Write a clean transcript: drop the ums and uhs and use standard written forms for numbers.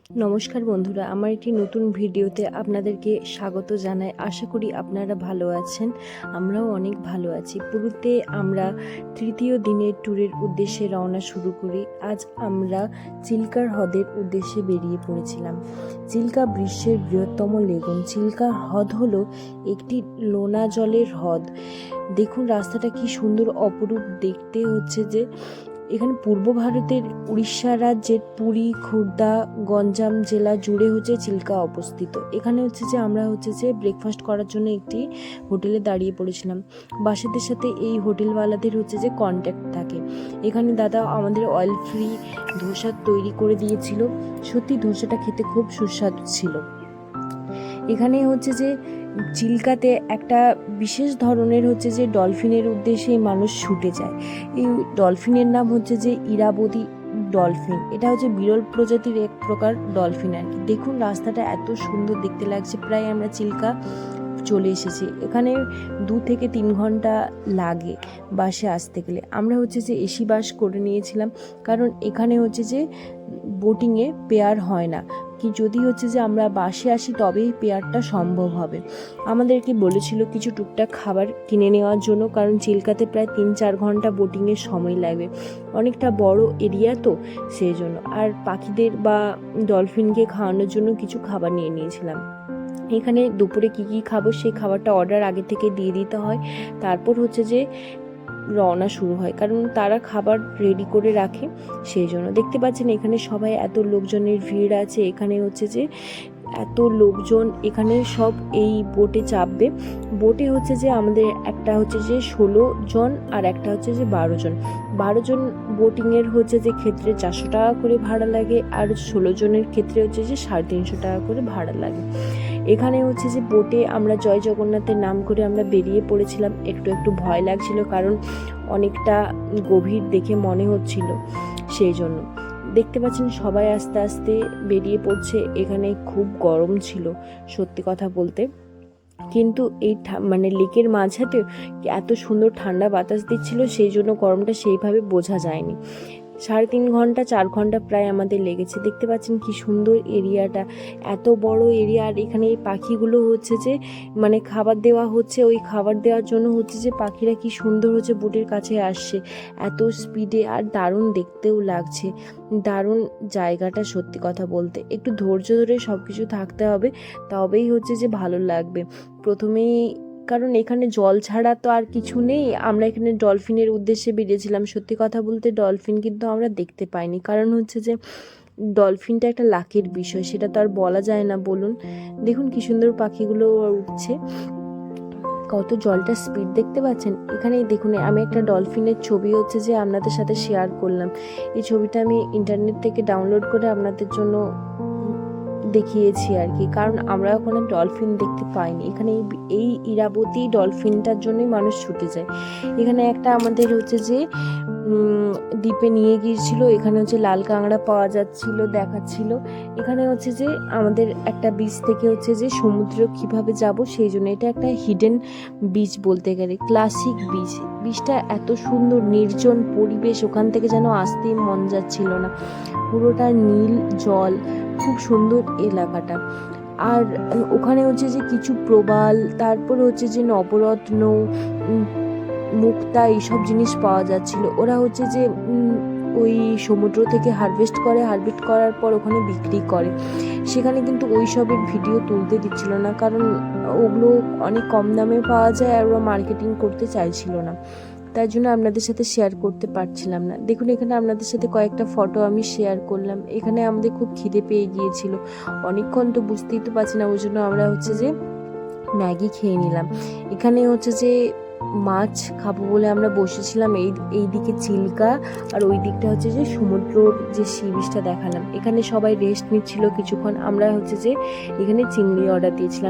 নমস্কার বন্ধুরা, আমার একটি নতুন ভিডিওতে আপনাদেরকে স্বাগত জানাই। আশা করি আপনারা ভালো আছেন, আমরাও অনেক ভালো আছি। পুরীতে আমরা তৃতীয় দিনের ট্যুরের উদ্দেশ্যে রওনা শুরু করি। আজ আমরা চিল্কার হ্রদের উদ্দেশ্যে বেরিয়ে পড়েছিলাম। চিল্কা বিশ্বের বৃহত্তম লেগুন। চিল্কা হ্রদ হলো একটি লোনা জলের হ্রদ। দেখুন রাস্তাটা কি সুন্দর, অপরূপ দেখতে। হচ্ছে যে এখানে পূর্ব ভারতের উড়িষ্যা রাজ্যের পুরী, খুর্দা, গঞ্জাম জেলা জুড়ে হচ্ছে চিল্কা অবস্থিত। এখানে হচ্ছে যে আমরা ব্রেকফাস্ট করার জন্য একটি হোটেলে দাঁড়িয়ে পড়েছিলাম। বাসিদের সাথে এই হোটেলওয়ালাদের হচ্ছে যে কন্ট্যাক্ট থাকে। এখানে দাদা আমাদের অয়েল ফ্রি ধোসা তৈরি করে দিয়েছিল। সত্যি ধোসাটা খেতে খুব সুস্বাদু ছিল। এখানে হচ্ছে যে চিল্কাতে একটা বিশেষ ধরনের হচ্ছে যে ডলফিনের উদ্দেশ্যে মানুষ ছুটে যায়। এই ডলফিনের নাম হচ্ছে যে ইরাবতী ডলফিন। এটা হচ্ছে বিরল প্রজাতির এক প্রকার ডলফিন আর কি। দেখুন রাস্তাটা এত সুন্দর দেখতে লাগছে। প্রায় আমরা চিল্কা চলে এসেছি। এখানে 2 থেকে 3 ঘন্টা লাগে বাসে আসতে গেলে। আমরা হচ্ছে যে এসি বাস করে নিয়েছিলাম, কারণ এখানে হচ্ছে যে বোটিংয়ে পেয়ার হয় না। কি যদি হচ্ছে যে আমরা বাসে আসি তবেই পেয়ারটা সম্ভব হবে। আমাদেরকে বলেছিল কিছু টুকটাক খাবার কিনে নেওয়ার জন্য, কারণ চিল্কাতে প্রায় 3-4 ঘন্টা বোটিংয়ের সময় লাগবে। অনেকটা বড় এরিয়া তো, সেই জন্য। আর পাখিদের বা ডলফিনকে খাওয়ানোর জন্য কিছু খাবার নিয়ে নিয়েছিলাম। এখানে দুপুরে কি খাবো সেই খাবারটা অর্ডার আগে থেকে দিয়ে দিতে হয়, তারপর হচ্ছে যে রওনা শুরু হয়, কারণ তারা খাবার রেডি করে রাখে। সেই জন্য দেখতে পাচ্ছেন এখানে সবাই এত লোকজনের ভিড় আছে। এখানে হচ্ছে যে এত লোকজন, এখানে সব এই বোটে চাপবে। বোটে হচ্ছে যে আমাদের একটা হচ্ছে যে 16 জন আর একটা হচ্ছে যে 12 জন। 12 জন বোটিংয়ের হচ্ছে যে ক্ষেত্রে 400 টাকা করে ভাড়া লাগে, আর 16 জনের ক্ষেত্রে হচ্ছে যে 350 টাকা করে ভাড়া লাগে। এখানে হচ্ছে যে বোটে আমরা জয় জগন্নাথের নাম করে আমরা বেরিয়ে পড়েছিলাম। একটু ভয় লাগছিল, কারণ অনেকটা গভীর দেখে মনে হচ্ছিল, সেই জন্য। দেখতে পাচ্ছেন সবাই আস্তে আস্তে বেরিয়ে পড়ছে। এখানে খুব গরম ছিল সত্যি কথা বলতে, কিন্তু এই লেকের মাঝাতে এত সুন্দর ঠান্ডা বাতাস দিচ্ছিল, সেই জন্য গরমটা সেইভাবে বোঝা যায়নি। 3.5 ঘন্টা 4 ঘন্টা প্রায় আমাদের লেগেছে। দেখতে পাচ্ছেন কি সুন্দর এরিয়াটা, এত বড় এরিয়া। আর এখানে এই পাখিগুলো হচ্ছে যে খাবার দেওয়া হচ্ছে, ওই খাবার দেওয়ার জন্য হচ্ছে যে পাখিরা কি সুন্দর হচ্ছে বোটের কাছে আসছে এত স্পিডে। আর দারুণ দেখতেও লাগছে, দারুণ জায়গাটা। সত্যি কথা বলতে একটু ধৈর্য ধরে সব কিছু থাকতে হবে, তবেই হচ্ছে যে ভালো লাগবে। প্রথমেই, কারণ এখানে জল ছাড়া তো আর কিছু নেই। আমরা এখানে ডলফিনের উদ্দেশ্যে বেরিয়েছিলাম। সত্যি কথা বলতে ডলফিন কিন্তু আমরা দেখতে পাইনি, কারণ হচ্ছে যে ডলফিনটা একটা লাকের বিষয়, সেটা তো আর বলা যায় না বলুন। দেখুন কি সুন্দর পাখিগুলো উঠছে, কত জলটা স্পিড দেখতে পাচ্ছেন। এখানে দেখুন আমি একটা ডলফিনের ছবি হচ্ছে যে আপনাদের সাথে শেয়ার করলাম। এই ছবিটা আমি ইন্টারনেট থেকে ডাউনলোড করে আপনাদের জন্য দেখিয়েছি আর কি, কারণ আমরা ওখানে ডলফিন দেখতে পাইনি। এখানে এই ইরাবতী ডলফিনটার জন্যই মানুষ ছুটে যায়। এখানে একটা আমাদের হচ্ছে যে দ্বীপে নিয়ে গিয়েছিল। এখানে হচ্ছে লাল কাঁকড়া পাওয়া যাচ্ছিল, দেখাচ্ছিল। এখানে হচ্ছে যে আমাদের একটা বিচ থেকে হচ্ছে যে সমুদ্র কিভাবে যাব, সেই জন্য এটা একটা হিডেন বিচ বলতে গেলে, ক্লাসিক বিচ। বিচটা এত সুন্দর, নির্জন পরিবেশ, ওখান থেকে যেন আসতেই মন যাচ্ছিল না। পুরোটা নীল জল, খুব সুন্দর এলাকাটা। আর ওখানে হচ্ছে যে কিছু প্রবাল, তারপর হচ্ছে যে নবরত্ন, মুক্তা, এইসব জিনিস পাওয়া যাচ্ছিল। ওরা হচ্ছে যে ওই সমুদ্র থেকে হারভেস্ট করার পর ওখানে বিক্রি করে। সেখানে কিন্তু ওই সবের ভিডিও তুলতে দিচ্ছিল না, কারণ ওগুলো অনেক কম দামে পাওয়া যায়, আর ওরা মার্কেটিং করতে চাইছিল না, তাই জন্য আপনাদের সাথে শেয়ার করতে পারছিলাম না। দেখুন এখানে আপনাদের সাথে কয়েকটা ফটো আমি শেয়ার করলাম। এখানে আমাদের খুব খিদে পেয়ে গিয়েছিল অনেকক্ষণ, তো বুঝতেই তো পারছি না, ওই জন্য আমরা হচ্ছে যে ম্যাগি খেয়ে নিলাম। এখানে হচ্ছে যে মাছ খাবো বলে আমরা বসেছিলাম। এই দিকে চিল্কা, আর ওই দিকটা হচ্ছে যে সমুদ্রর যে সি বিচটা দেখালাম। এখানে সবাই রেস্ট নিচ্ছিল কিছুক্ষণ। আমরা হচ্ছে যে এখানে চিংড়ি অর্ডার দিয়েছিলাম।